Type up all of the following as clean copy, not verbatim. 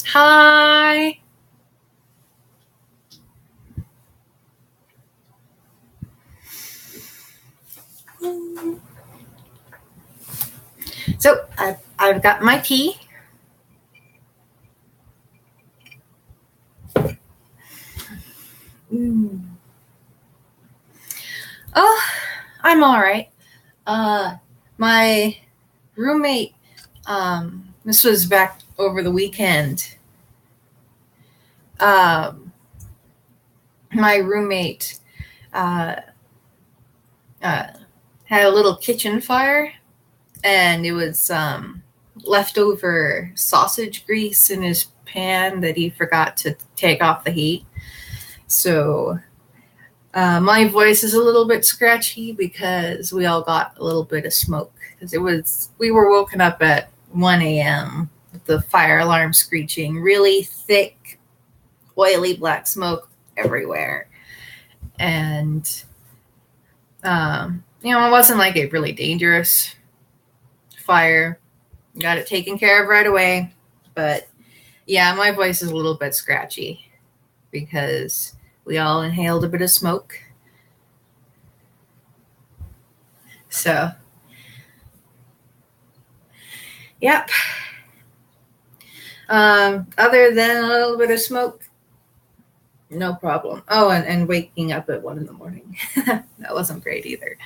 Hi. So I've got my tea. Oh, I'm all right. My roommate, this was back over the weekend. My roommate uh, had a little kitchen fire, and it was leftover sausage grease in his pan that he forgot to take off the heat. So my voice is a little bit scratchy because we all got a little bit of smoke. Because we were woken up at 1 a.m. with the fire alarm screeching, really thick, oily black smoke everywhere. And, it wasn't like a really dangerous fire. Got it taken care of right away. But yeah, my voice is a little bit scratchy because we all inhaled a bit of smoke. So, yep. Other than a little bit of smoke, no problem. Oh, and waking up at 1 a.m. That wasn't great either.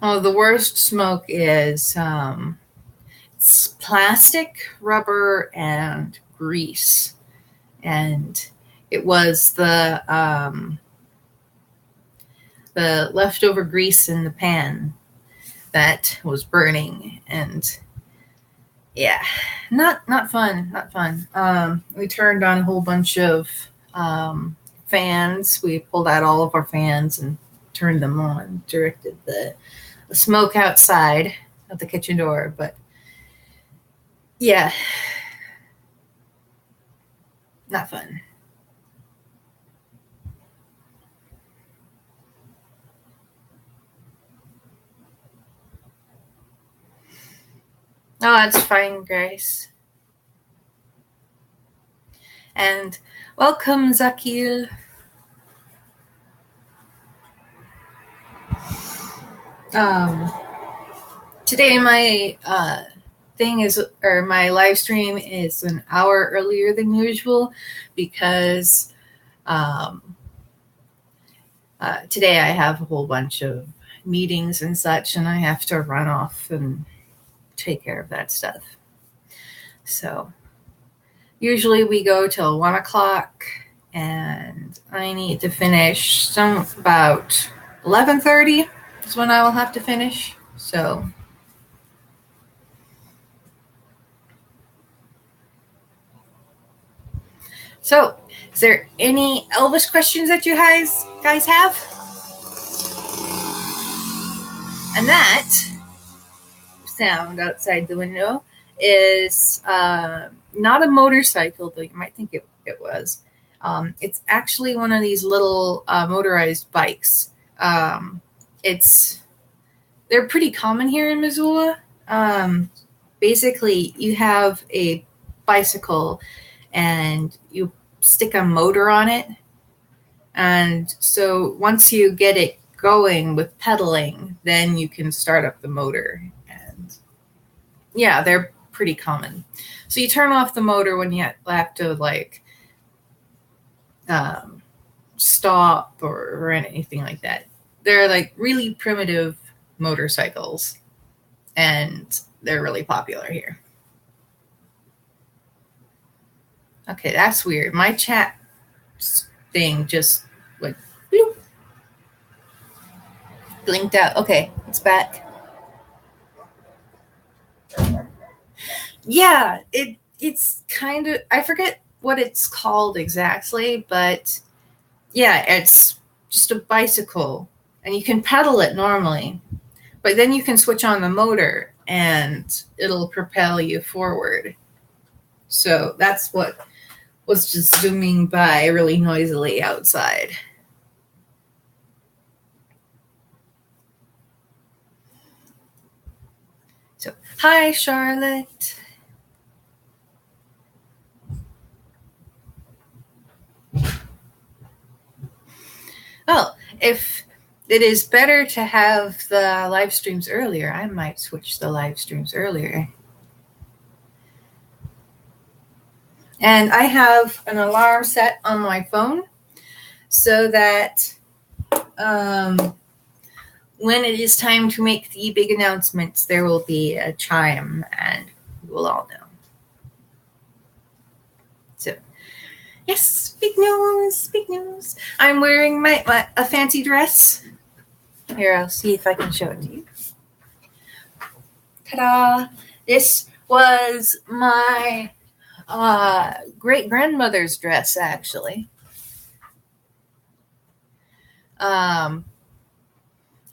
Oh, the worst smoke is it's plastic, rubber, and grease. And it was the leftover grease in the pan that was burning, and yeah, not fun. We turned on a whole bunch of fans. We pulled out all of our fans and turned them on, directed the smoke outside of the kitchen door. But yeah, not fun. Oh, that's fine, Grace. And welcome, Zakil. Today my my live stream is an hour earlier than usual because today I have a whole bunch of meetings and such, and I have to run off and take care of that stuff. So usually we go till 1 o'clock, and I need to finish about 11:30 is when I will have to finish. So is there any Elvish questions that you guys have? And that sound outside the window is not a motorcycle, though you might think it was. It's actually one of these little motorized bikes. They're pretty common here in Missoula. Basically, you have a bicycle and you stick a motor on it. And so once you get it going with pedaling, then you can start up the motor. And yeah, they're pretty common. So you turn off the motor when you have to stop or anything like that. They're like really primitive motorcycles, and they're really popular here. Okay, that's weird. My chat thing just went bloop, blinked out. Okay, it's back. Yeah, it's kind of, I forget what it's called exactly, but yeah, it's just a bicycle, and you can pedal it normally, but then you can switch on the motor and it'll propel you forward. So that's what was just zooming by really noisily outside. So, hi, Charlotte. Well, if it is better to have the live streams earlier, I might switch the live streams earlier. And I have an alarm set on my phone so that when it is time to make the big announcements, there will be a chime and we'll all know. So, yes, big news, big news. I'm wearing a fancy dress. Here, I'll see if I can show it to you. Ta-da! This was my great-grandmother's dress, actually.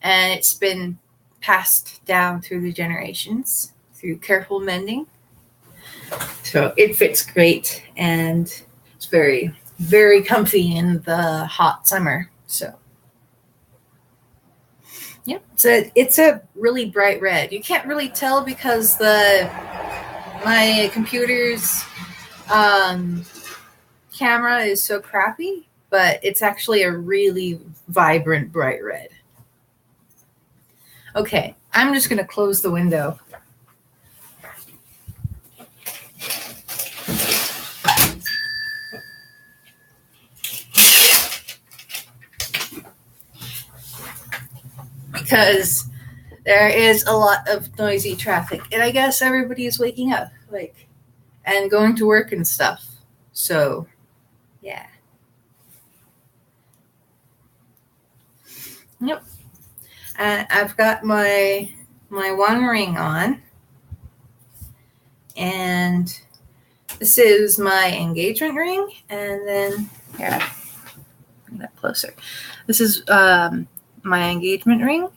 And it's been passed down through the generations through careful mending. So it fits great, and it's very, very comfy in the hot summer. So, yeah, it's a really bright red. You can't really tell because my computer's camera is so crappy, but it's actually a really vibrant bright red. Okay, I'm just going to close the window. Because there is a lot of noisy traffic. And I guess everybody is waking up, and going to work and stuff. So, yeah. Yep. I've got my one ring on, and this is my engagement ring, and then here, bring that closer. This is my engagement ring,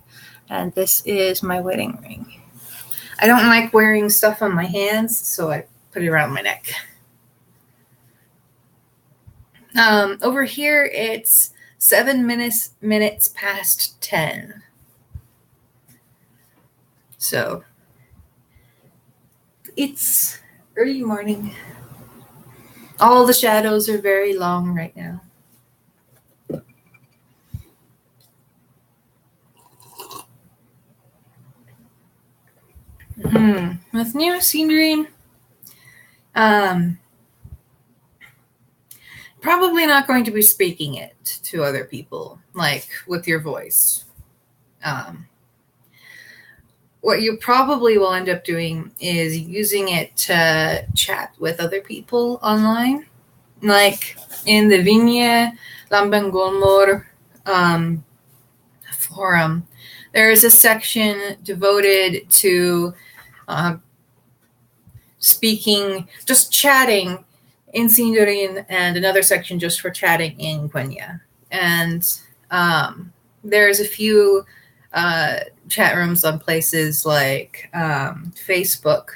and this is my wedding ring. I don't like wearing stuff on my hands, so I put it around my neck. Over here, it's 7 minutes past 10. So it's early morning. All the shadows are very long right now. With new scenery, probably not going to be speaking it to other people, like with your voice. What you probably will end up doing is using it to chat with other people online. Like in the Vinya Lambangolmor forum, there is a section devoted to speaking, just chatting in Sindarin, and another section just for chatting in Quenya. And there's a few chat rooms on places like Facebook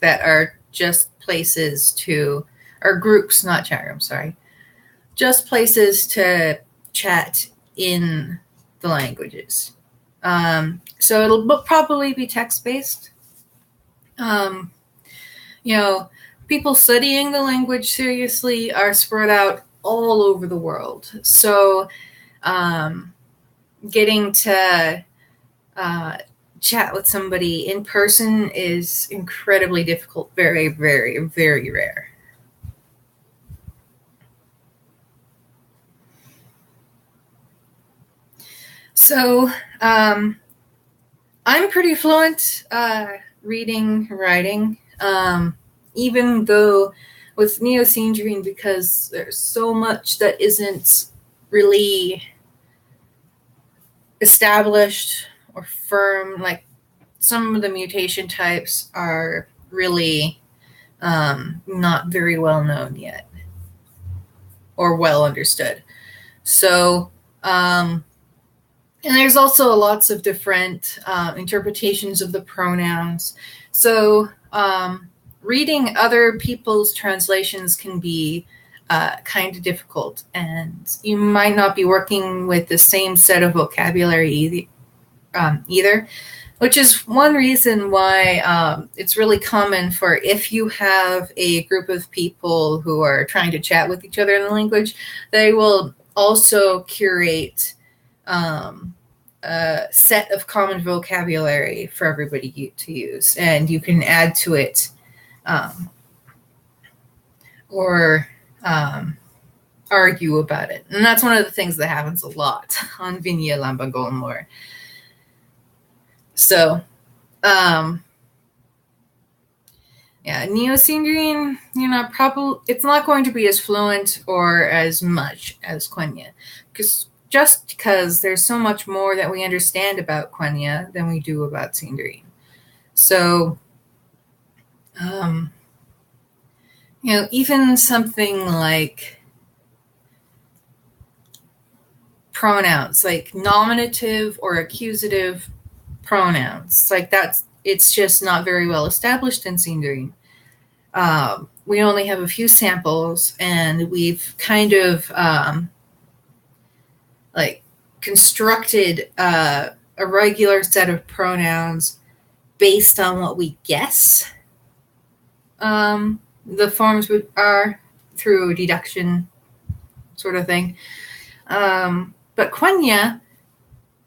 that are just places to, or groups, not chat rooms, sorry, just places to chat in the languages. So it'll probably be text-based. People studying the language seriously are spread out all over the world. So getting to chat with somebody in person is incredibly difficult, very, very, very rare. So I'm pretty fluent reading, writing, even though with Neo-Sindarin, because there's so much that isn't really established or firm, like some of the mutation types are really not very well known yet or well understood. So, and there's also lots of different interpretations of the pronouns. So reading other people's translations can be kind of difficult, and you might not be working with the same set of vocabulary either. which is one reason why it's really common for, if you have a group of people who are trying to chat with each other in the language, they will also curate a set of common vocabulary for everybody to use, and you can add to it or argue about it. And that's one of the things that happens a lot on Vinya Lambangon lore. So, yeah, Neo-Sindarin, it's not going to be as fluent or as much as Quenya, because there's so much more that we understand about Quenya than we do about Sindarin. So, even something like pronouns, like nominative or accusative pronouns, like it's just not very well established in Sindarin. We only have a few samples, and we've kind of constructed a regular set of pronouns based on what we guess the forms are through deduction sort of thing. But Quenya,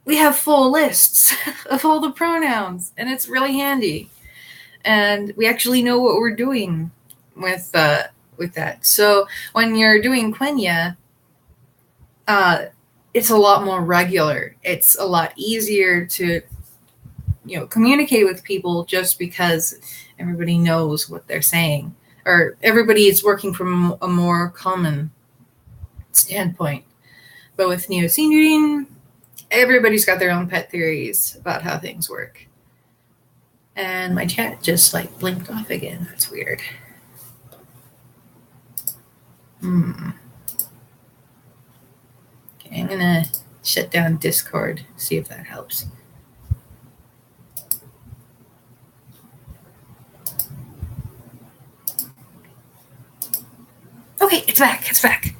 we have full lists of all the pronouns, and it's really handy. And we actually know what we're doing with that. So when you're doing Quenya, it's a lot more regular. It's a lot easier to communicate with people, just because everybody knows what they're saying, or everybody is working from a more common standpoint. But with Neo-Sindarin, everybody's got their own pet theories about how things work. And my chat just blinked off again. That's weird. Okay, I'm gonna shut down Discord, see if that helps. Okay, it's back.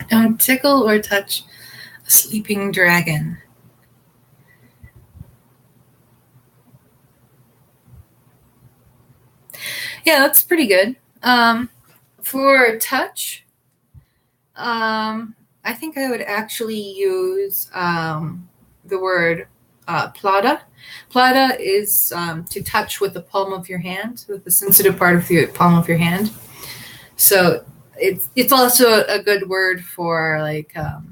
Don't tickle or touch a sleeping dragon. Yeah, that's pretty good. For touch, I think I would actually use the word plata. Plata is to touch with the palm of your hand, with the sensitive part of the palm of your hand. So it's also a good word for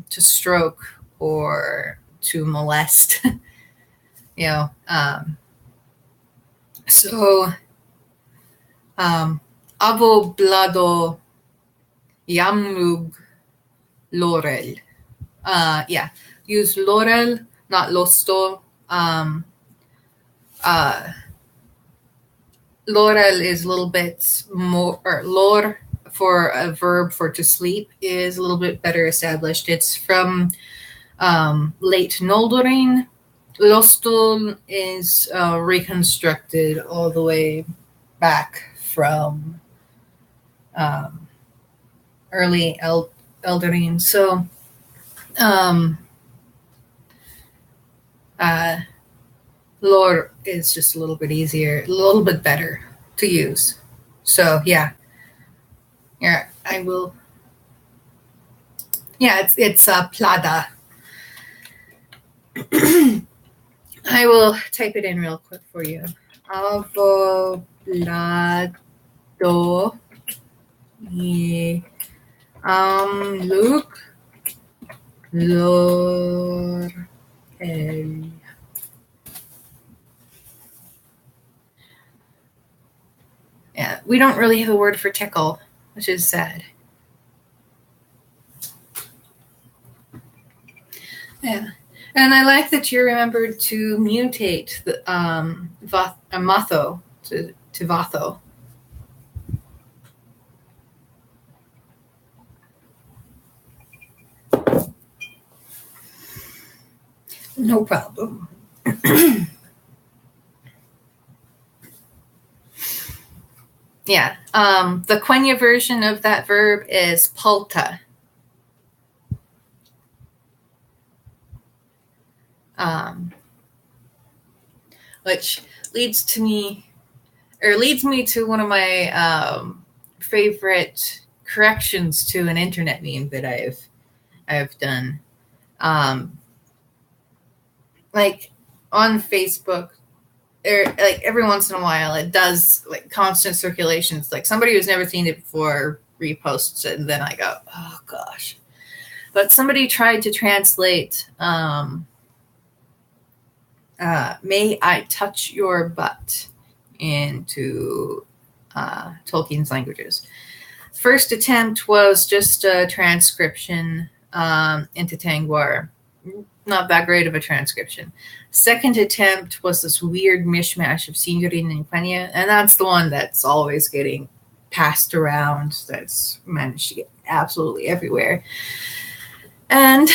to stroke or to molest. So avoblado yamlug laurel. Use laurel, not losto. Laurel is a little bit more, or lor for a verb for to sleep is a little bit better established. It's from late Noldorin. Losto is reconstructed all the way back from early Eldarin. So lore is just a little bit easier, a little bit better to use. So yeah, I will. Yeah, it's plada. I will type it in real quick for you. Avoblado look lor el. Yeah, we don't really have a word for tickle, which is sad. Yeah. And I like that you remembered to mutate the matho to vatho. No problem. Yeah. The Quenya version of that verb is palta. Which leads me to one of my favorite corrections to an internet meme that I've done. Like on Facebook, like every once in a while, it does like constant circulations. Like somebody who's never seen it before reposts it, and then I go, oh gosh. But somebody tried to translate "May I touch your butt" into Tolkien's languages. First attempt was just a transcription into Tangwar. Not that great of a transcription. Second attempt was this weird mishmash of Sindarin and Quenya, and that's the one that's always getting passed around, that's managed to get absolutely everywhere. And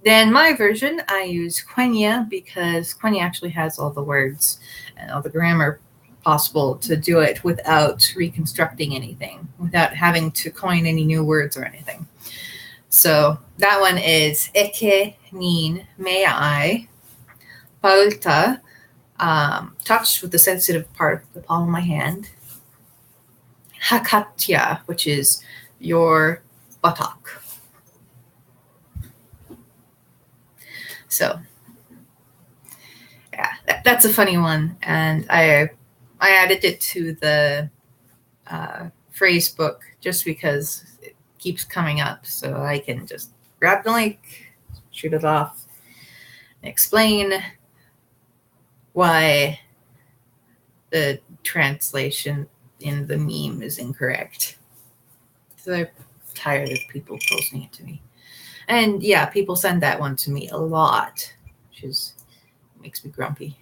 then my version, I use Quenya because Quenya actually has all the words and all the grammar possible to do it without reconstructing anything, without having to coin any new words or anything. So that one is eke, nin, may I, palta, touch with the sensitive part of the palm of my hand, hakatya, which is your buttock. So yeah, that's a funny one, and I added it to the phrase book just because it keeps coming up, so I can just grab the link, shoot it off, and explain why the translation in the meme is incorrect. So I'm tired of people posting it to me. And yeah, people send that one to me a lot, which makes me grumpy.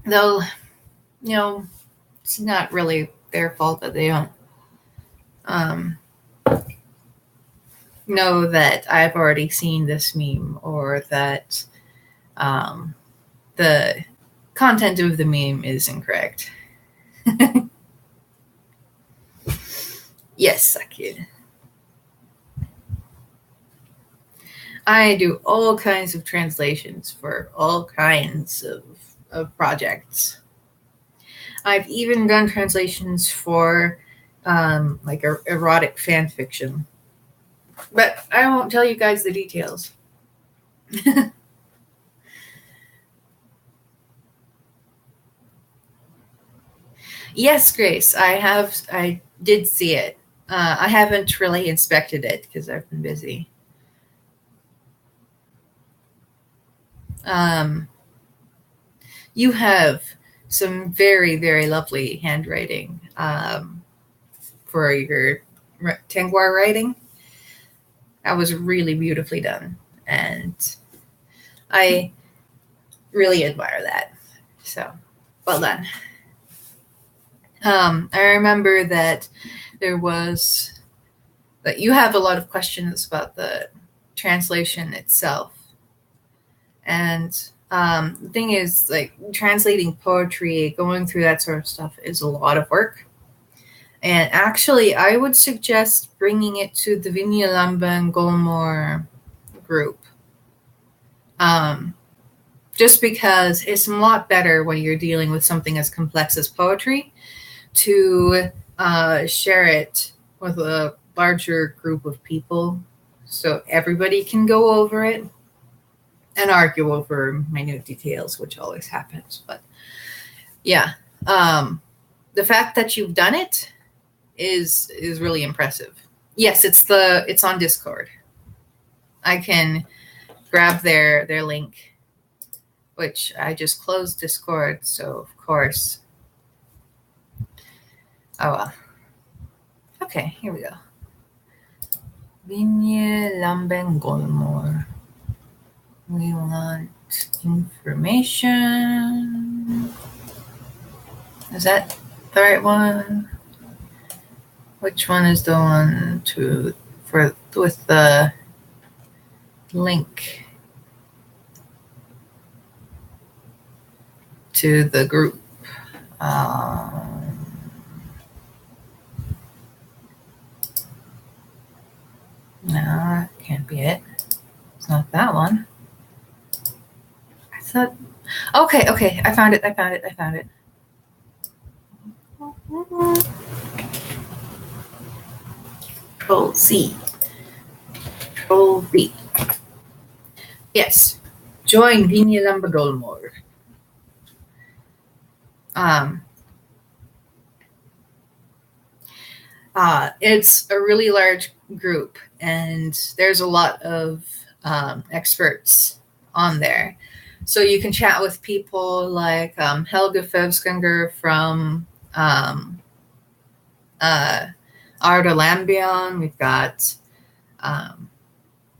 Though, it's not really their fault that they don't know that I've already seen this meme, or that the content of the meme is incorrect. Yes, Sakir. I do all kinds of translations for all kinds of projects. I've even done translations for like erotic fan fiction. But I won't tell you guys the details. Yes, Grace, I did see it. I haven't really inspected it because I've been busy. You have some very, very lovely handwriting for your Tangwar writing. That was really beautifully done, and I really admire that. So, well done. I remember that that you have a lot of questions about the translation itself. And the thing is, like, translating poetry, going through that sort of stuff is a lot of work. And actually, I would suggest bringing it to the Vinyalamban Golmore group. Just because it's a lot better when you're dealing with something as complex as poetry to share it with a larger group of people so everybody can go over it and argue over minute details, which always happens. But yeah, the fact that you've done it is really impressive. Yes, it's on Discord. I can grab their link, which I just closed Discord, so of course. Oh well. Okay, here we go. Vinyalamban Golmore. We want information. Is that the right one? Which one is the one with the link to the group? No, that can't be it. It's not that one. I thought. Okay. I found it. Control C. Control V. Yes. Join Vinya Lambadolmore. It's a really large group, and there's a lot of experts on there. So you can chat with people like Helga Fevskanger from Arda Lambion. We've got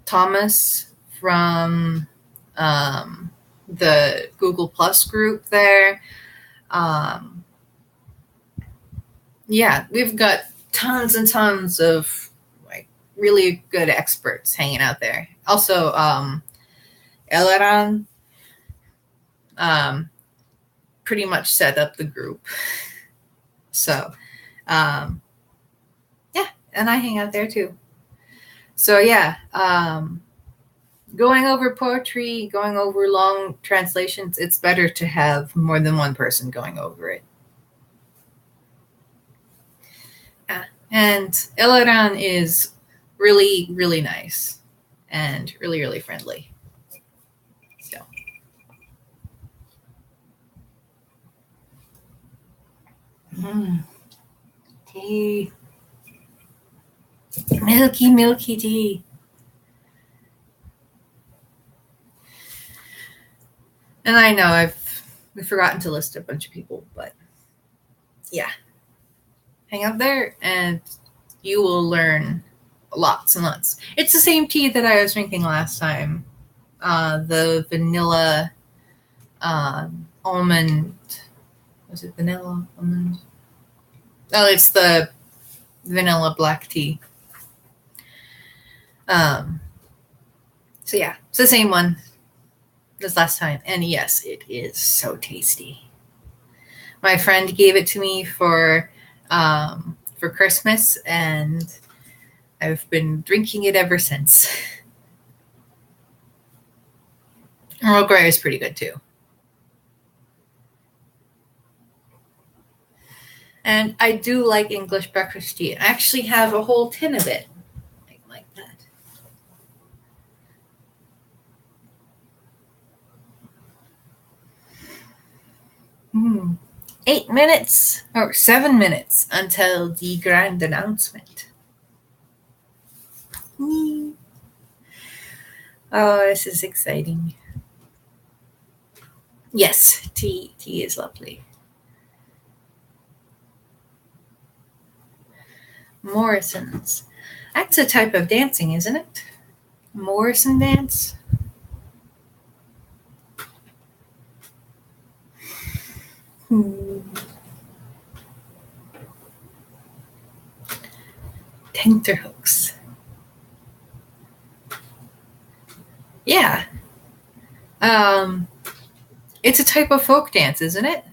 Thomas from the Google Plus group there. Yeah, we've got tons and tons of like really good experts hanging out there. Also, Eleran pretty much set up the group. So, yeah, and I hang out there too. So yeah, going over poetry, going over long translations, it's better to have more than one person going over it. And Eleran is really, really nice and really, really friendly. So. Tea. Milky tea. And I know we've forgotten to list a bunch of people, but yeah. Hang out there and you will learn lots and lots. It's the same tea that I was drinking last time. The vanilla almond. Was it vanilla almond? Oh, it's the vanilla black tea. So yeah, it's the same one as last time. And yes, it is so tasty. My friend gave it to me for Christmas, and I've been drinking it ever since. Earl Grey is pretty good too. And I do like English breakfast tea. I actually have a whole tin of it. Like that. Hmm. 8 minutes or 7 minutes until the grand announcement. Oh, this is exciting. Yes, tea is lovely. Morrison's. That's a type of dancing, isn't it? Morrison dance? Tenterhooks. Yeah. It's a type of folk dance, isn't it?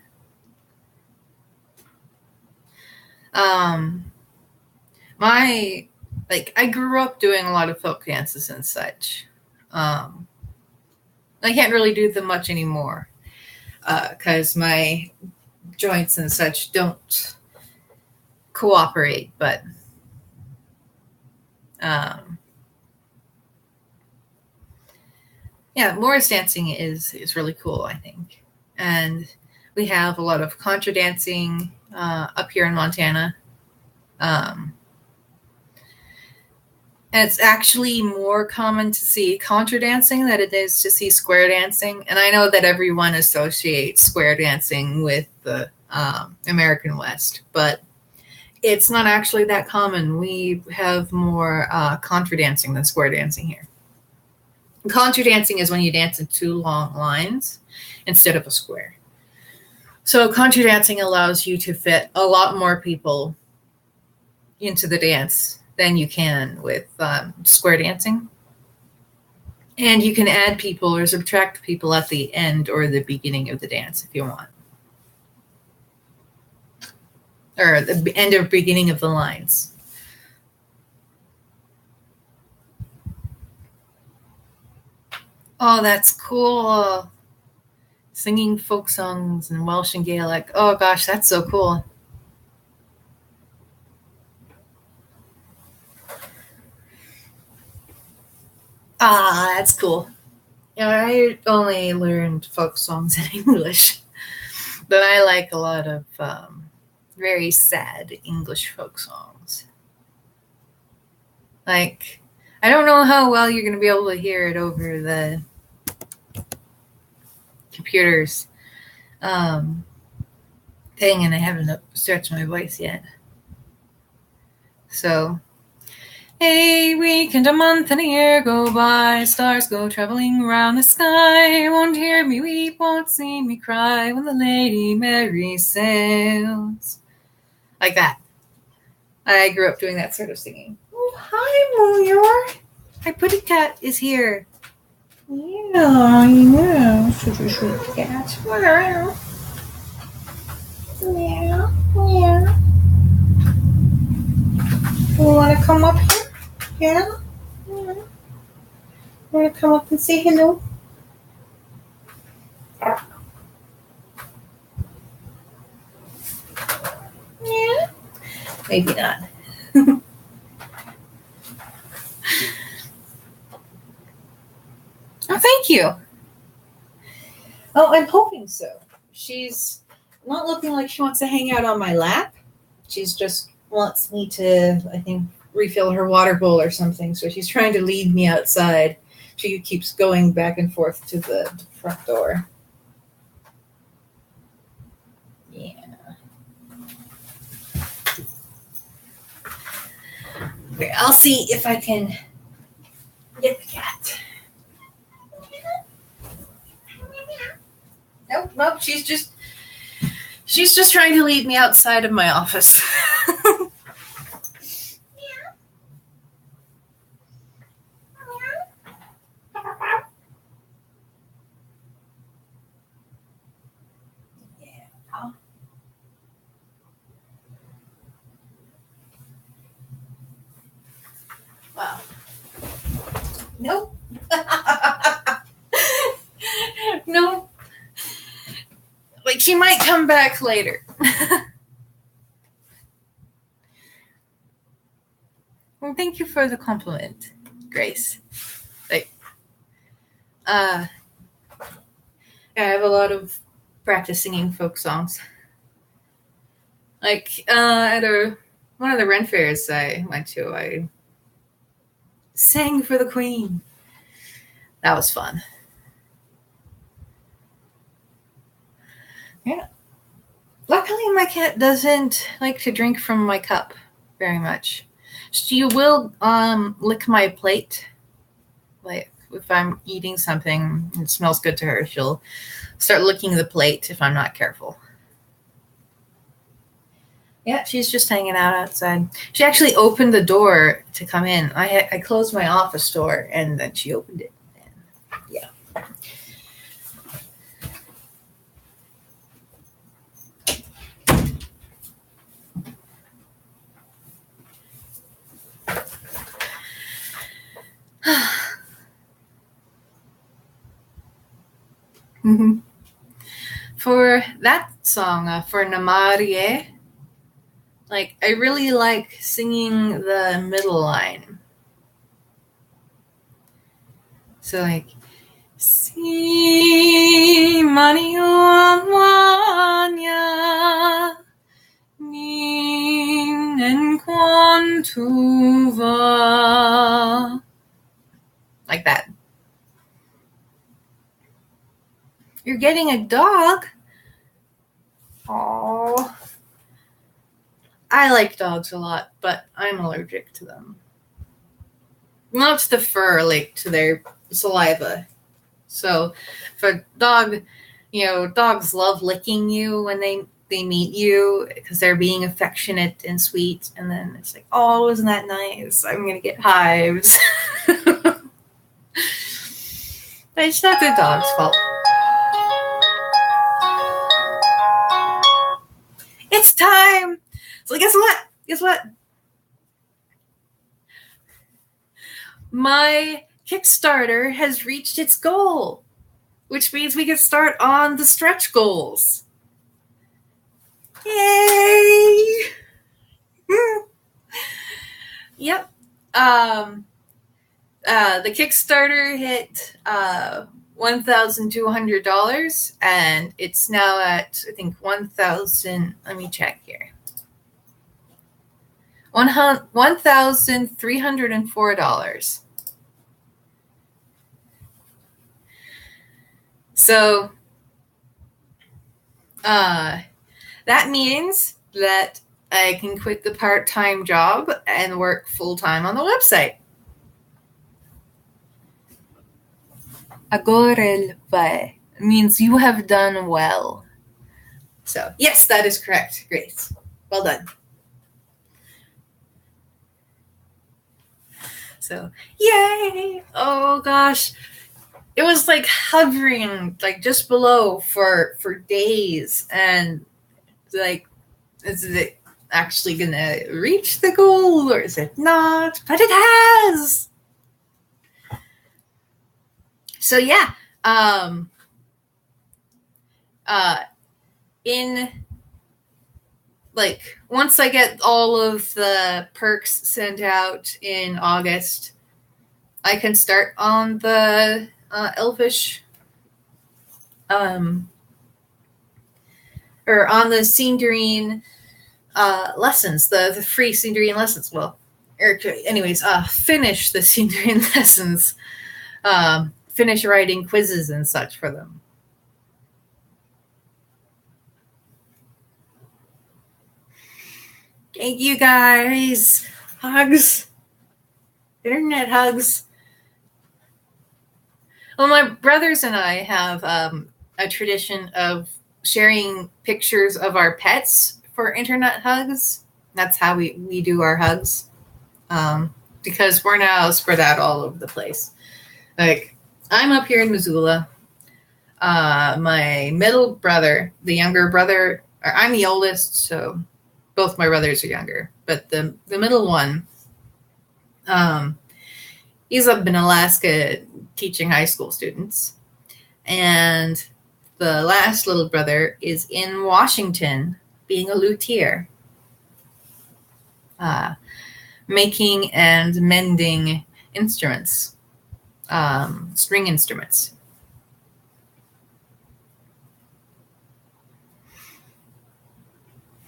I grew up doing a lot of folk dances and such. I can't really do them much anymore because my joints and such don't cooperate, but yeah, Morris dancing is really cool, I think. And we have a lot of contra dancing up here in Montana. And it's actually more common to see contra dancing than it is to see square dancing. And I know that everyone associates square dancing with the American West, but it's not actually that common. We have more contra dancing than square dancing here. Contra dancing is when you dance in 2 long lines instead of a square. So contra dancing allows you to fit a lot more people into the dance than you can with square dancing. And you can add people or subtract people at the end or the beginning of the dance if you want. or the end or beginning of the lines. Oh, that's cool. Singing folk songs in Welsh and Gaelic. Oh gosh, that's so cool. Ah, that's cool. Yeah, I only learned folk songs in English, but I like a lot of very sad English folk songs. Like, I don't know how well you're going to be able to hear it over the computers thing, and I haven't stretched my voice yet. So, a week and a month and a year go by, stars go traveling round the sky, won't hear me weep, won't see me cry, when the Lady Mary sails. Like that. I grew up doing that sort of singing. Oh, hi, Moyor. My pretty cat is here. Yeah, I know. Such a sweet cat. Yeah, yeah. You want to come up here? Yeah? Yeah. Want to come up and say hello? Yeah? Maybe not. Oh, thank you. Oh, I'm hoping so. She's not looking like she wants to hang out on my lap. She's just wants me to, I think, refill her water bowl or something. So she's trying to lead me outside. She keeps going back and forth to the front door. Yeah. Okay, I'll see if I can get the cat. Nope, she's just trying to lead me outside of my office. Wow. Nope. No. Like, she might come back later. Well, thank you for the compliment, Grace. Like, I have a lot of practice singing folk songs. Like, at one of the Ren fairs I went to, I sang for the Queen. That was fun. Yeah. Luckily, my cat doesn't like to drink from my cup very much. She will lick my plate. Like, if I'm eating something and it smells good to her, she'll start licking the plate if I'm not careful. Yeah, she's just hanging out outside. She actually opened the door to come in. I closed my office door, and then she opened it. And yeah. Mm-hmm. For that song, for Namarie, like, I really like singing the middle line. So, like, Si maniuanya nin enquantuva. Like that. You're getting a dog? Oh, I like dogs a lot, but I'm allergic to them. Not to the fur, like to their saliva. So, if a dog, dogs love licking you when they meet you because they're being affectionate and sweet, and then it's like, oh, isn't that nice? I'm gonna get hives. But it's not the dog's fault. It's time So guess what? Guess what? My Kickstarter has reached its goal, which means we can start on the stretch goals. Yay! Yep. The Kickstarter hit $1,200, and it's now at, I think, 1,000. Let me check here. $1,304. So that means that I can quit the part-time job and work full-time on the website. Agorel vai means you have done well. So yes, that is correct. Great. Well done. So yay! Oh gosh. It was like hovering like just below for days, and like, is it actually gonna reach the goal or is it not? But it has. So yeah, in like once I get all of the perks sent out in August, I can start on the Elvish or on the Sindarin lessons, the free Sindarin lessons. Well, anyways, finish the Sindarin lessons, finish writing quizzes and such for them. Thank you guys. Hugs. Internet hugs. Well, my brothers and I have a tradition of sharing pictures of our pets for internet hugs. That's how we do our hugs. Because we're now spread out all over the place. Like, I'm up here in Missoula. My middle brother, the younger brother, I'm the oldest, so both my brothers are younger. But the middle one, he's up in Alaska teaching high school students. And the last little brother is in Washington being a luthier, making and mending instruments, string instruments.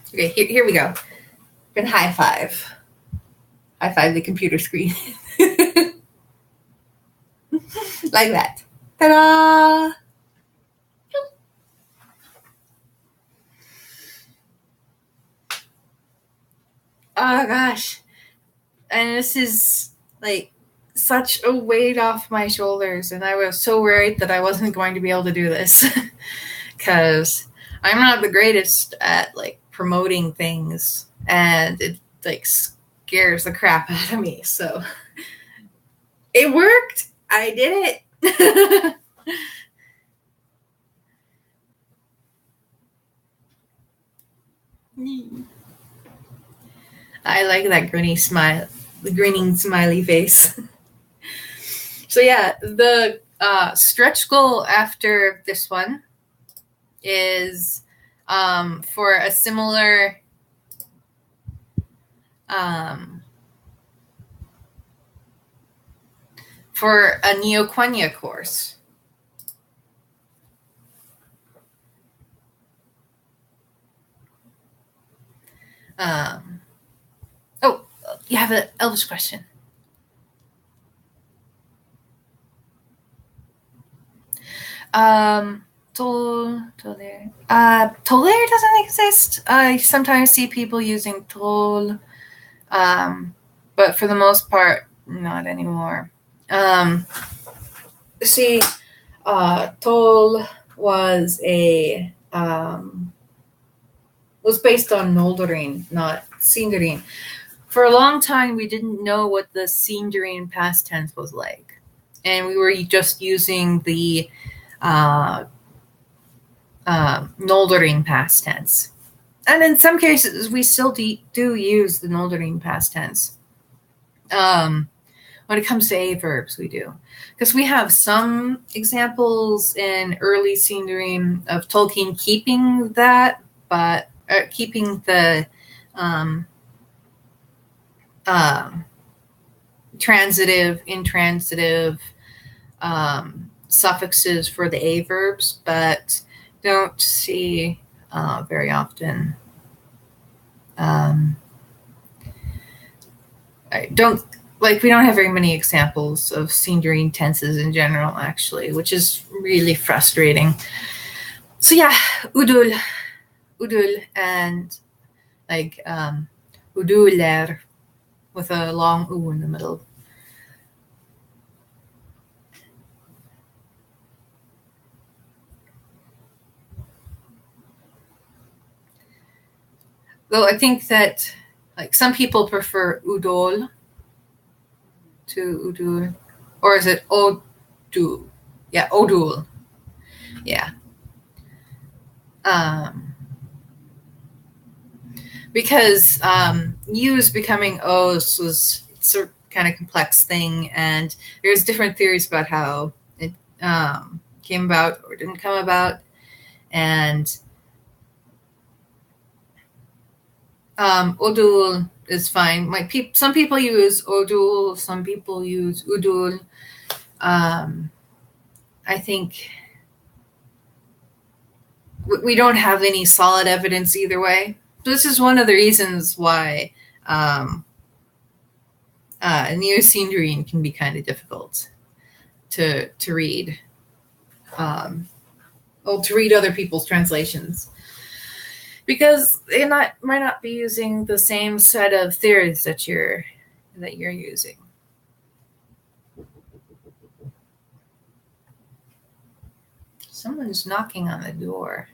Okay, here we go. Gonna high five. High five the computer screen. Like that. Ta-da! Oh gosh. And this is like such a weight off my shoulders, and I was so worried that I wasn't going to be able to do this because I'm not the greatest at like promoting things, and it like scares the crap out of me. So it worked. I did it. I like that grinning smile, the grinning smiley face. So yeah, the stretch goal after this one is for a similar for a Neoquenya course. Oh, you have an Elvish question. Toler doesn't exist. I sometimes see people using Tol, but for the most part, not anymore. See, Tol was was based on Noldorin, not Sindarin. For a long time, we didn't know what the Sindarin past tense was like, and we were just using the Noldorin past tense. And in some cases, we still do use the Noldering past tense. When it comes to a verbs, we do. Because we have some examples in early Sindarin of Tolkien keeping that, but keeping the transitive, intransitive suffixes for the a verbs, but don't see very often. I don't we don't have very many examples of Sindarin tenses in general, actually, which is really frustrating. So yeah, Odoole, and Odooler with a long U in the middle. Though I think that some people prefer Odoole to Odoole, or is it Odoole? Yeah, Odoole. Yeah. Because U's becoming O's was a kind of complex thing, and there's different theories about how it came about or didn't come about, and Odoole is fine. Some people use Odoole, some people use Odoole. I think we don't have any solid evidence either way. This is one of the reasons why Neo-Sindarin can be kind of difficult to read. To read other people's translations, because they might not be using the same set of theories that you're using. Someone's knocking on the door.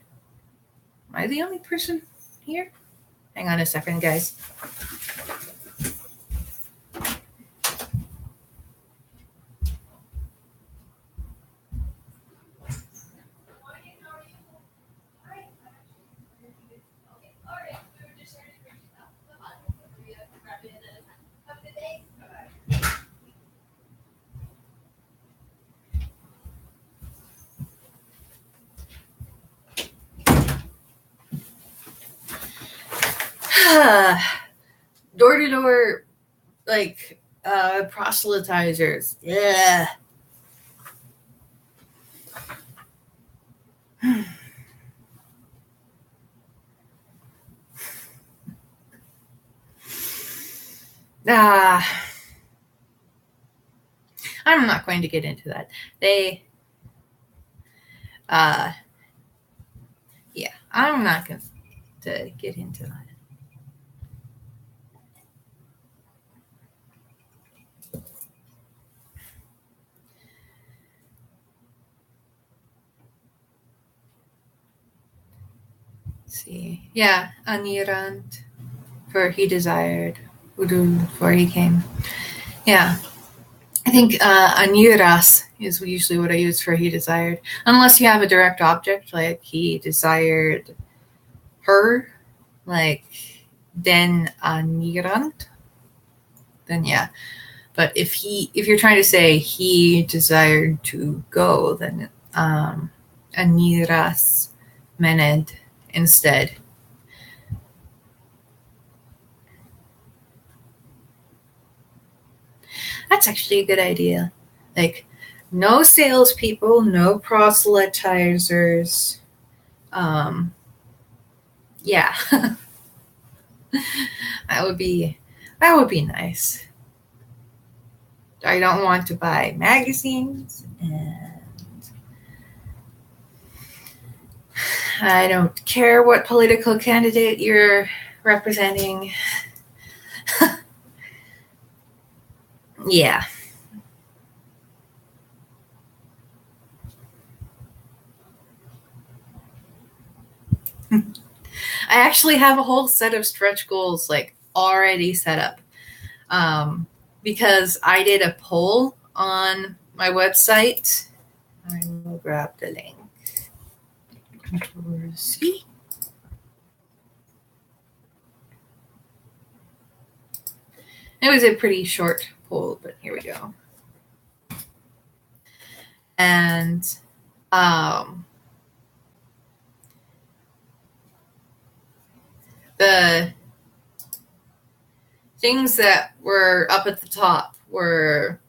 Am I the only person here? Hang on a second, guys. Door-to-door, proselytizers. Yeah. I'm not going to get into that. I'm not going to get into that. See. Yeah, Anirant for he desired, Odoole for he came. Yeah. I think Aniras is usually what I use for he desired. Unless you have a direct object, like he desired her, like den Anirant, then yeah. But if you're trying to say he desired to go, then Aniras mened instead. That's actually a good idea. No salespeople, no proselytizers. Yeah. that would be nice. I don't want to buy magazines, and I don't care what political candidate you're representing. Yeah. I actually have a whole set of stretch goals already set up, because I did a poll on my website. I will grab the link. See? It was a pretty short poll, but here we go. And the things that were up at the top were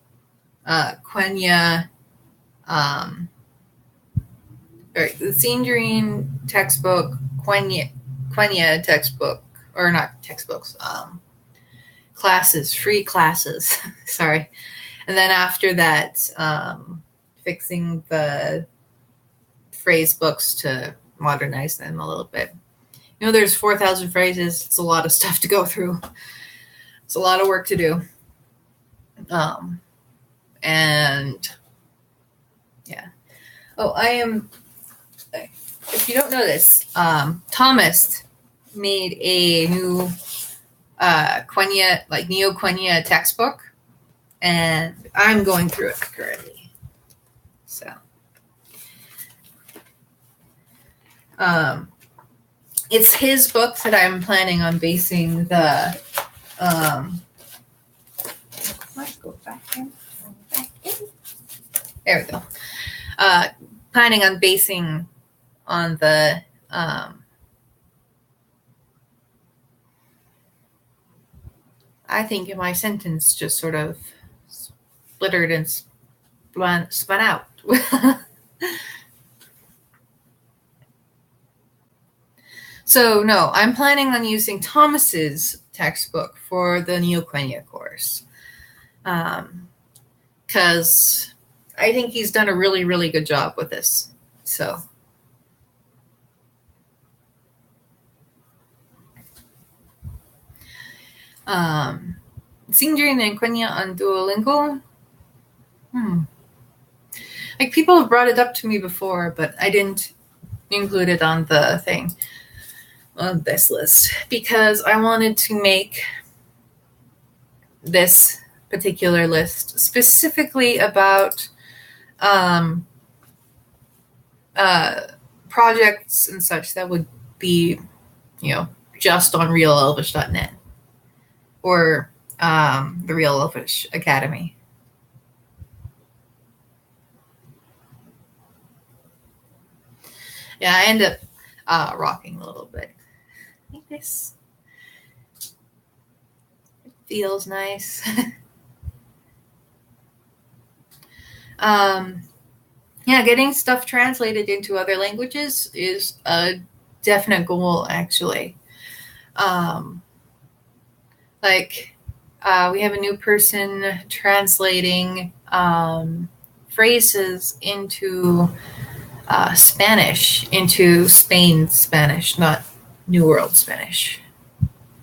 Quenya, the Sendrine textbook, Quenya textbook, or not textbooks, classes, free classes. Sorry. And then after that, fixing the phrase books to modernize them a little bit. You know, there's 4,000 phrases. It's a lot of stuff to go through. It's a lot of work to do. And yeah. Oh, if you don't know this, Thomas made a new Quenya, like Neo Quenya textbook, and I'm going through it currently. So, it's his book that I'm planning on basing the. Let's go back in. There we go. Planning on basing on the I think my sentence just sort of splittered and spun out. So no, I'm planning on using Thomas's textbook for the Neo Quenya course. Because I think he's done a really, really good job with this. So. Sendrine and Quenya on Duolingo. Like, people have brought it up to me before, but I didn't include it on the thing, on this list, because I wanted to make this particular list specifically about projects and such that would be, just on realelvish.net or the Real Elvish Academy. Yeah, I end up rocking a little bit. I think this feels nice. Yeah, getting stuff translated into other languages is a definite goal, actually. We have a new person translating phrases into Spanish, into Spain Spanish, not New World Spanish.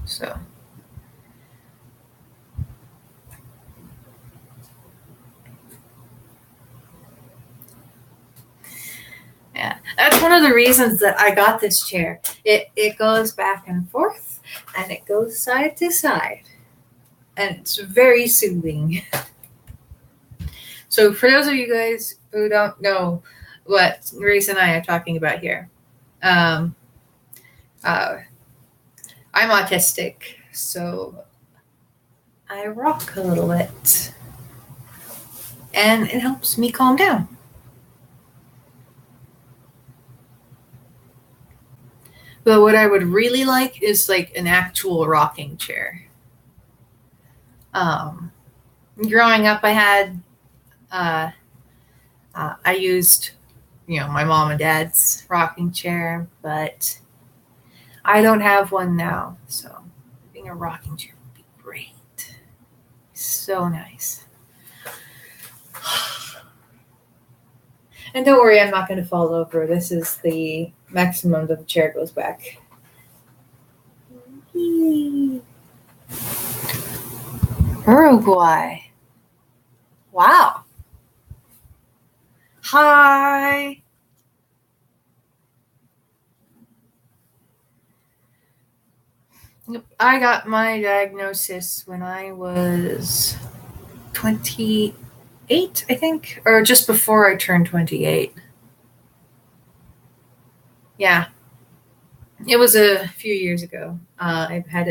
So. Yeah, that's one of the reasons that I got this chair. It goes back and forth, and it goes side to side, and it's very soothing. So for those of you guys who don't know what Grace and I are talking about here, I'm autistic, so I rock a little bit, and it helps me calm down. But what I would really like is like an actual rocking chair. Growing up, I had, I used, my mom and dad's rocking chair, but I don't have one now. So having a rocking chair would be great. So nice. And don't worry, I'm not going to fall over. This is the maximum that the chair goes back. Uruguay. Wow. Hi. I got my diagnosis when I was 28, I think, or just before I turned 28. Yeah. It was a few years ago. I've had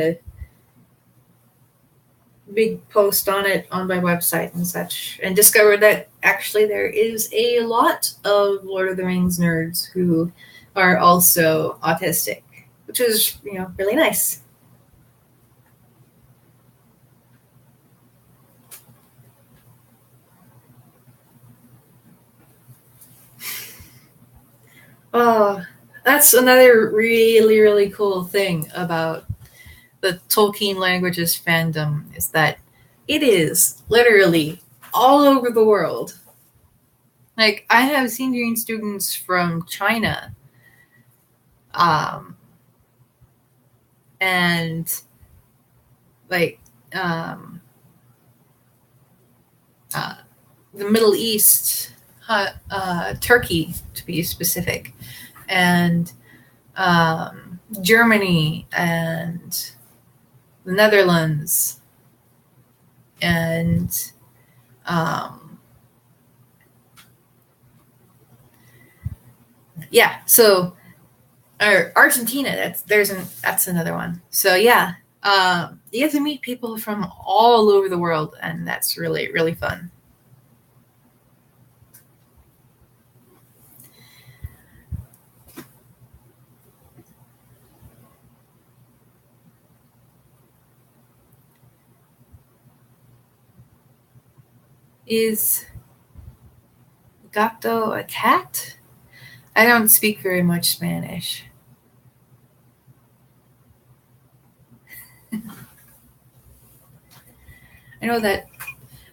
big post on it on my website and such, and discovered that actually there is a lot of Lord of the Rings nerds who are also autistic, which is, really nice. Oh, that's another really, really cool thing about the Tolkien languages fandom, is that it is literally all over the world. Like, I have senior students from China, and like the Middle East, Turkey to be specific, and Germany, and the Netherlands, and so Argentina. That's another one. So yeah, you get to meet people from all over the world, and that's really, really fun. Is gato a cat? I don't speak very much Spanish. I know that,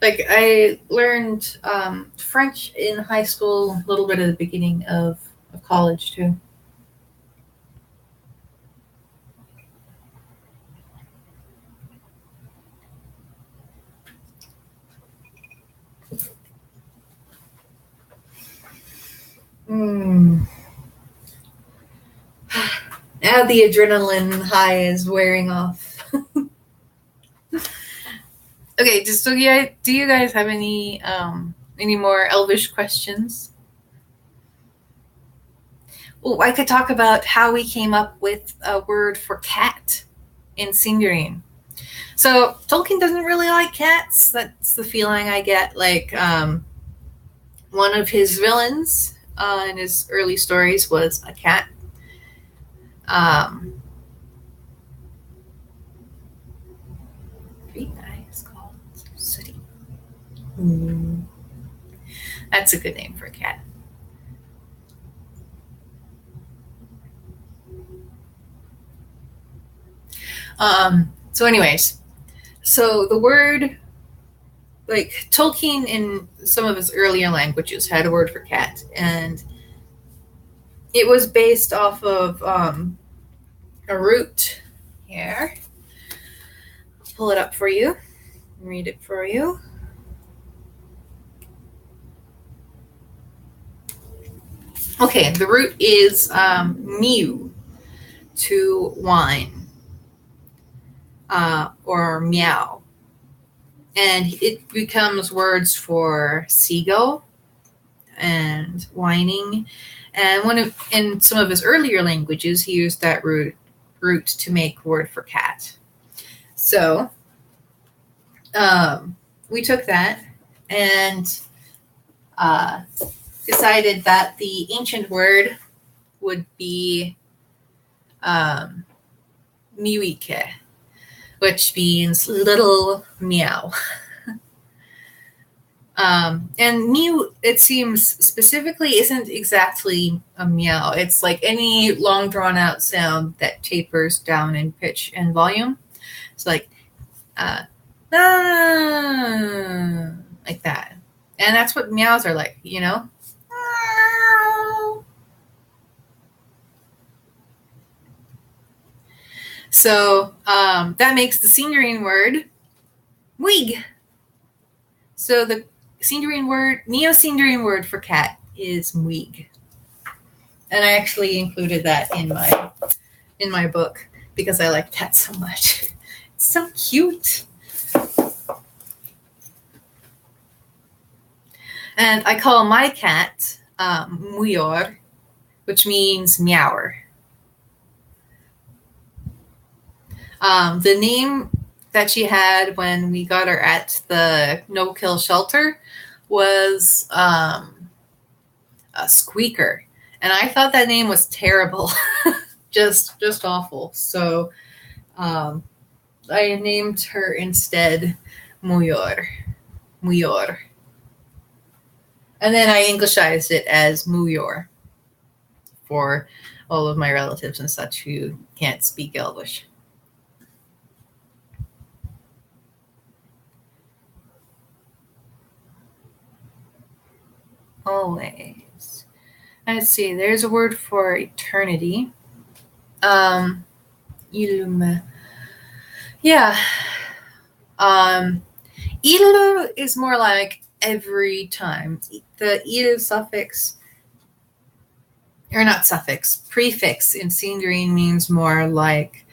like, I learned French in high school, a little bit at the beginning of college too. Now the adrenaline high is wearing off. Okay, do you guys have any more Elvish questions? Oh, I could talk about how we came up with a word for cat in Sindarin. So Tolkien doesn't really like cats. That's the feeling I get. Like, one of his villains in his early stories was a cat. Is called Sooty. That's a good name for a cat. So anyways, so the word, like, Tolkien in some of his earlier languages had a word for cat, and it was based off of a root. Here, I'll pull it up for you, read it for you. Okay, the root is mew, to whine, or meow. And it becomes words for seagull and whining. And in some of his earlier languages, he used that root to make word for cat. So we took that and decided that the ancient word would be miwike, which means little meow. And mew, it seems specifically, isn't exactly a meow. It's like any long drawn out sound that tapers down in pitch and volume. It's like, like that. And that's what meows are like, So that makes the Sindarin word wig. So the Neo-Sindarin word for cat is mwig. And I actually included that in my book because I like that so much. It's so cute. And I call my cat Muyor, which means meower. The name that she had when we got her at the no-kill shelter was a Squeaker. And I thought that name was terrible. just awful. So I named her instead Muyor. Muyor. And then I Englishized it as Muyor for all of my relatives and such who can't speak Elvish. Always. Let's see. There's a word for eternity. Ilum. Yeah. Ilu is more like every time. The ilu suffix, or not suffix, prefix in Sindarin means more like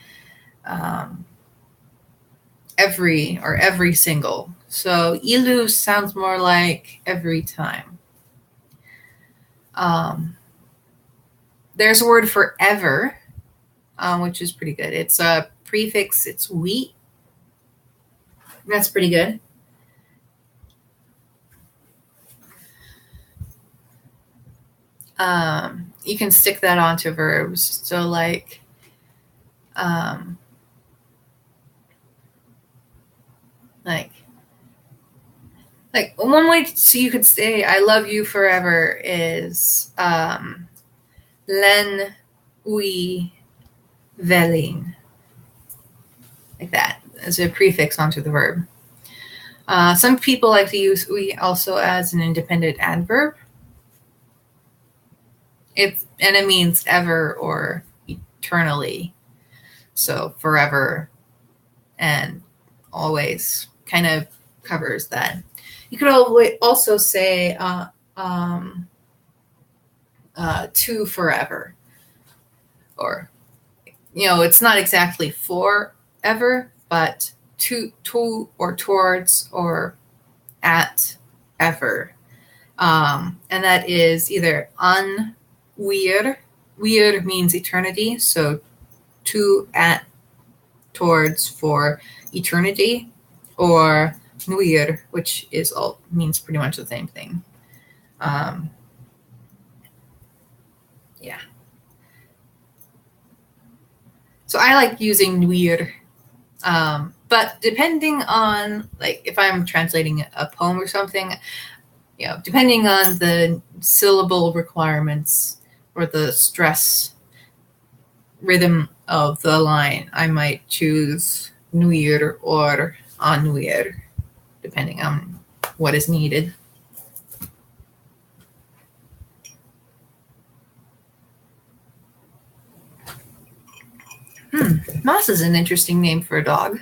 every single. So ilu sounds more like every time. There's a word for ever, which is pretty good. It's a prefix, it's we. That's pretty good. You can stick that onto verbs. So like one way so you could say I love you forever is len ui velin. Like that as a prefix onto the verb. Some people like to use ui also as an independent adverb. It means ever or eternally. So forever and always kind of covers that. You could also say to forever. Or, it's not exactly forever, but to or towards or at ever. And that is either weir. Weir means eternity, so to, at, towards for eternity, or nuir, which means pretty much the same thing. Yeah. So I like using nuir, but depending on, like, if I'm translating a poem or something, depending on the syllable requirements or the stress rhythm of the line, I might choose nuir or anuir, depending on what is needed. Moss is an interesting name for a dog.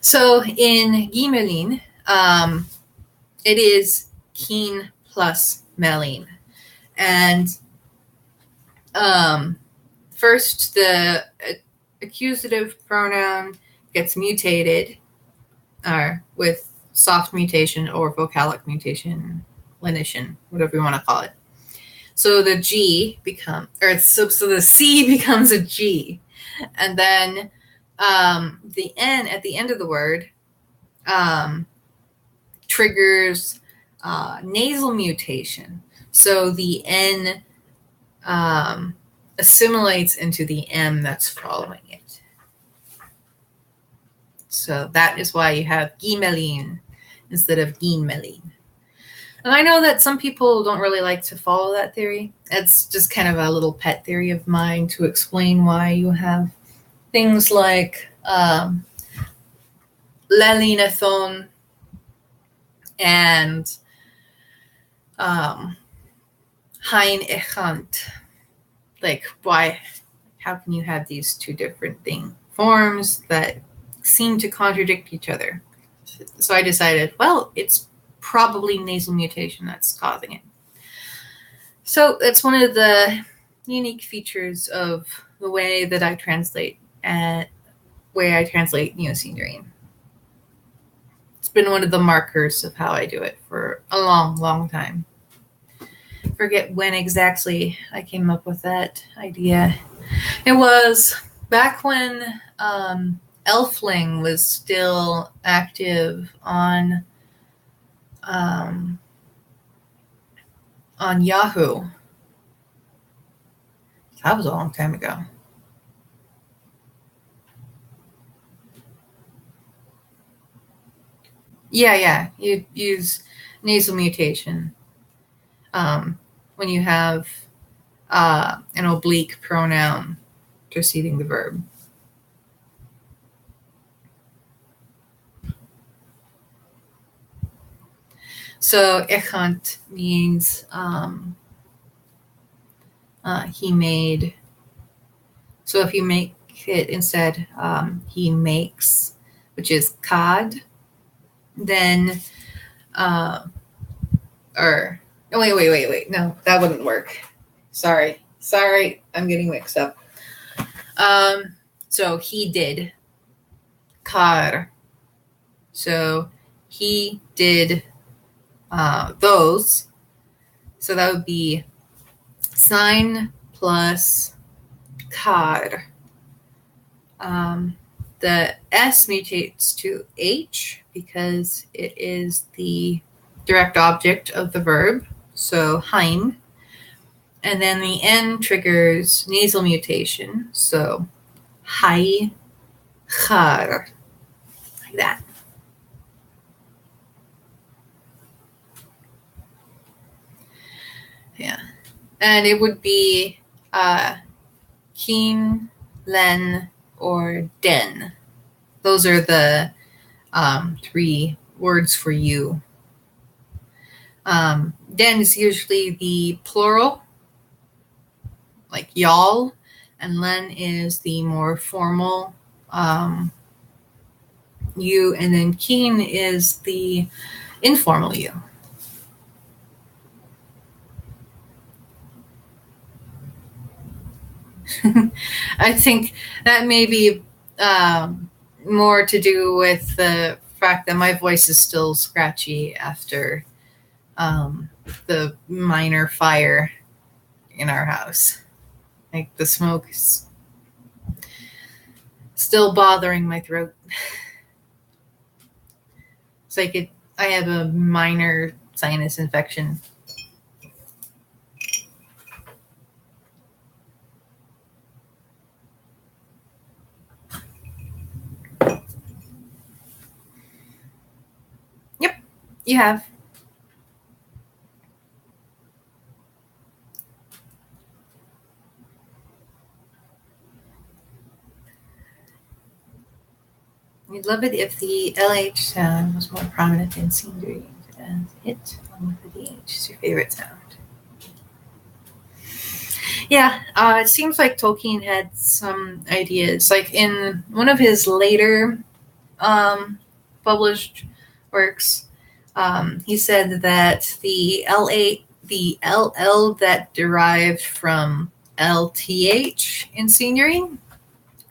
So in Gimelin, it is keen plus melin. And first, the accusative pronoun gets mutated with soft mutation or vocalic mutation, lenition, whatever you want to call it. So the G so the C becomes a G. And then the N at the end of the word triggers nasal mutation. So the N assimilates into the M that's following it. So that is why you have Gimelin instead of Gimelin. And I know that some people don't really like to follow that theory. It's just kind of a little pet theory of mine to explain why you have things like Lelinathon and Hein Echant. Like, how can you have these two different forms that seem to contradict each other? So I decided, well, it's probably nasal mutation that's causing it. So it's one of the unique features of the way that I translate Neo-Sindarin. It's been one of the markers of how I do it for a long, long time. forget when exactly I came up with that idea. It was back when Elfling was still active on Yahoo. That was a long time ago. Yeah. You use nasal mutation when you have an oblique pronoun preceding the verb. So echant means he made. So if you make it instead, he makes, which is kad, then wait. No, that wouldn't work. Sorry, I'm getting mixed up. So he did kar. So he did those. So that would be sign plus kar. The S mutates to H because it is the direct object of the verb. So hein. And then the N triggers nasal mutation. So hai, char. Like that. Yeah. And it would be keen, len, or den. Those are the 3 words for you. Den is usually the plural, like y'all, and len is the more formal you, and then keen is the informal you. I think that may be more to do with the fact that my voice is still scratchy after the minor fire in our house. Like the smoke is still bothering my throat. It's like I have a minor sinus infection. Yep, you have. We'd love it if the LH sound was more prominent in scenery as it, along with the DH, is your favorite sound. Yeah, it seems like Tolkien had some ideas. Like in one of his later published works, he said that the LL that derived from LTH in scenery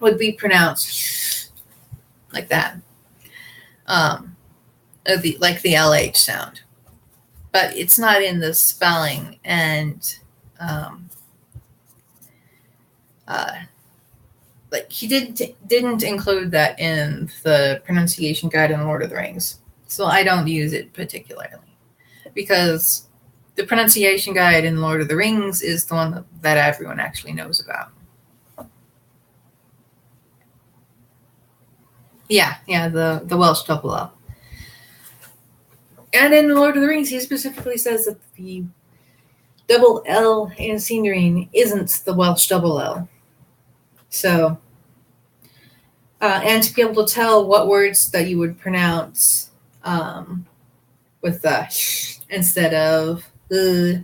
would be pronounced like that, like the LH sound, but it's not in the spelling, and like he didn't include that in the pronunciation guide in Lord of the Rings, so I don't use it particularly because the pronunciation guide in Lord of the Rings is the one that everyone actually knows about. Yeah, the Welsh double L. And in Lord of the Rings, he specifically says that the double L in Sindarin isn't the Welsh double L. So, and to be able to tell what words that you would pronounce with the sh instead of I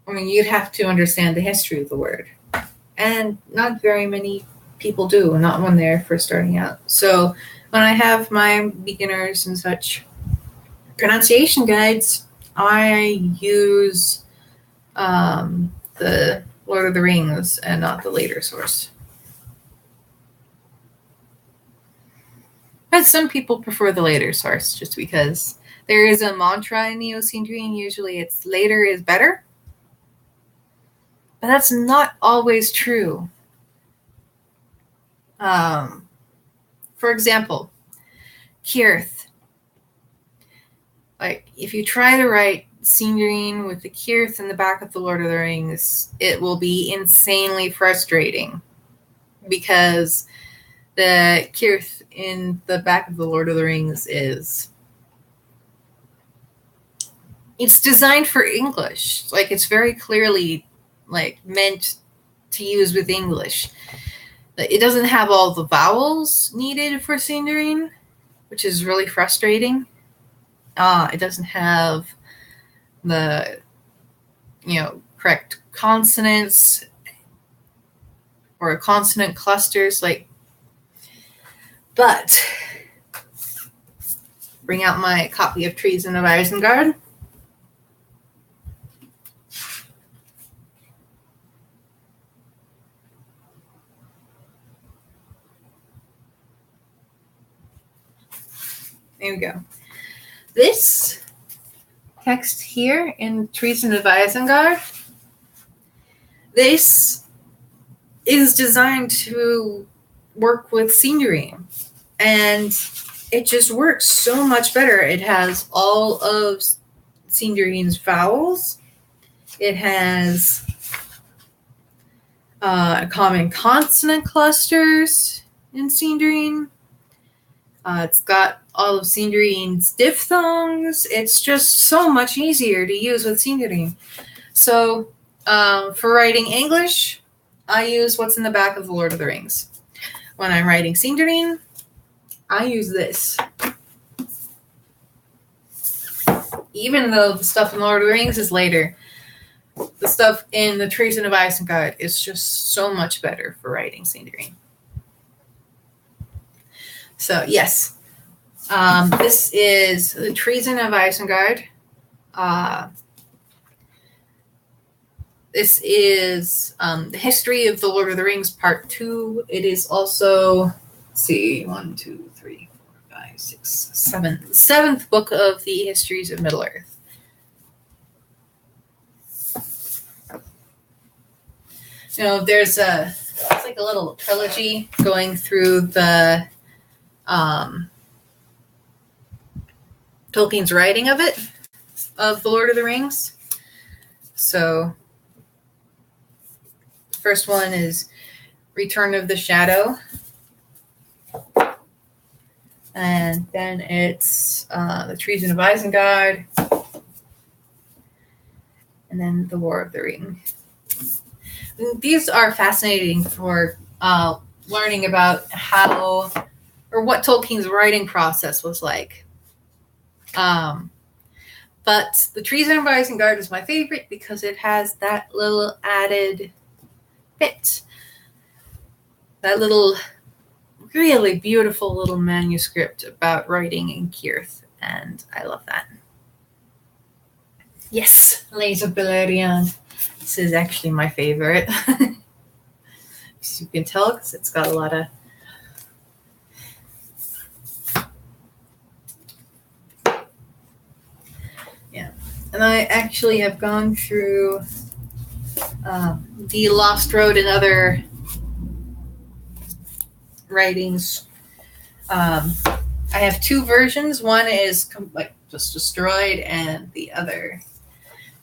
mean, you'd have to understand the history of the word. And not very many people do, not when they're first starting out. So when I have my beginners and such pronunciation guides, I use the Lord of the Rings and not the later source. But some people prefer the later source just because there is a mantra in Neo-Sindarin. Usually it's later is better. But that's not always true. For example, Kirth. Like, if you try to write Sindarin with the Kirth in the back of the Lord of the Rings, it will be insanely frustrating because the Kirth in the back of the Lord of the Rings it's designed for English. Like, it's very clearly like meant to use with English. It doesn't have all the vowels needed for Sindarin, which is really frustrating. It doesn't have the, correct consonants or consonant clusters. But bring out my copy of Treason of Isengard. There we go. This text here in Treason of Isengard, this is designed to work with Sindarin, and it just works so much better. It has all of Sindarin's vowels. It has common consonant clusters in Sindarin. It's got all of Sindarin's diphthongs. It's just so much easier to use with Sindarin. So for writing English, I use what's in the back of the Lord of the Rings. When I'm writing Sindarin, I use this. Even though the stuff in Lord of the Rings is later, the stuff in the Treason of Isengard is just so much better for writing Sindarin. So, yes, this is the Treason of Isengard. This is the History of the Lord of the Rings, Part 2. It is also, let's see, 1, 2, 3, 4, 5, 6, 7. The 7th book of the Histories of Middle-earth. There's it's like a little trilogy going through the Tolkien's writing of the Lord of the Rings. So the first one is Return of the Shadow. And then it's the Treason of Isengard. And then the War of the Ring. These are fascinating for learning about how or what Tolkien's writing process was like. But the Treason of Isengard is my favorite because it has that little added bit. That little, really beautiful little manuscript about writing in Kirth, and I love that. Yes, Laser Balerion. This is actually my favorite. As you can tell, because it's got a lot of and I actually have gone through the Lost Road and other writings. I have two versions. One is just destroyed, and the other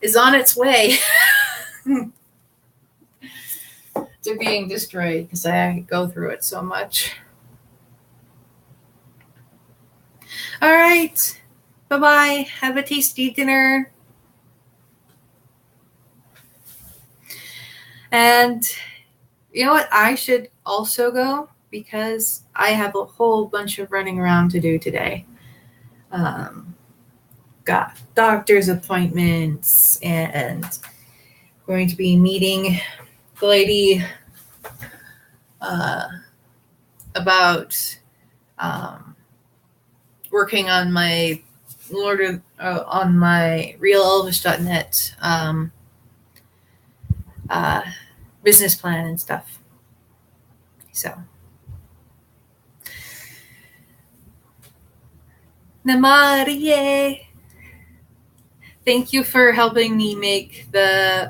is on its way to being destroyed because I go through it so much. All right. Bye-bye. Have a tasty dinner. And you know what? I should also go because I have a whole bunch of running around to do today. Got doctor's appointments and going to be meeting the lady about working on my on my realelvish.net business plan and stuff. So, Namarie. Thank you for helping me make the